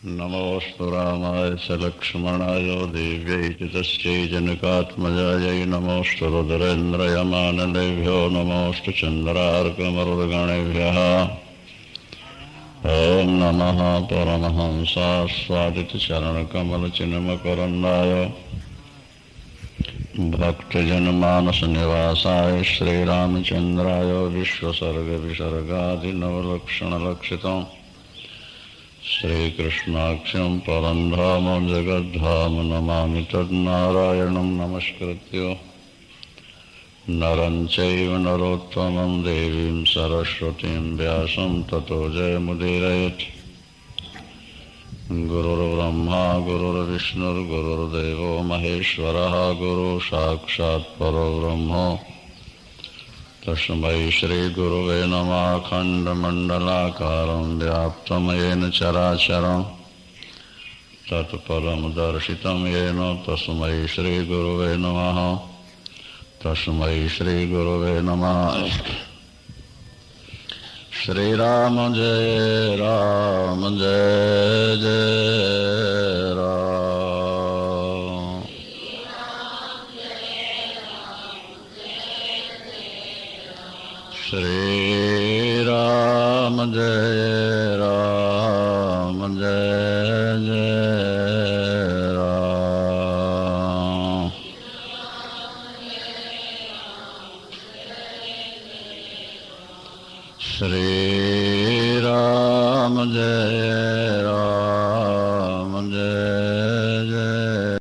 नमोऽस्तु रामाय च लक्ष्मणाय देव्यै च तस्यै जनकात्मजायै नमोऽस्तु रुद्रेन्द्रयमानलेभ्यो नमोऽस्तु चन्द्रार्कमरुद्गणेभ्यः। ॐ नमः परमहंसास्वादितचरणकमलचिन्मकरन्दाय भक्तजनमानसनिवासाय श्रीरामचन्द्राय विश्वसर्गविसर्गादिनवलक्षणलक्षितम् श्रीकृष्णाख्यं परं धाम जगद्धाम नमामि तन्नारायणं नमस्कृत्य नरं चैव नरोत्तमं देवीं सरस्वतीं व्यासं ततो जयमुदीरयेत्। गुरुर्ब्रह्मा गुरुर्विष्णुर्गुरुर्देवो महेश्वरः गुरुः साक्षात् परब्रह्म तस्मै श्रीगुरवे नमः। अखण्डमण्डलाकारं व्याप्तं येन चराचरं तत्पदं दर्शितं येन तस्मै श्रीगुरवे नमः। तस्मै श्रीगुरवे नमः। श्रीराम जय राम जय जय राम। श्रीराम जय राम जय जय राम। श्रीराम जय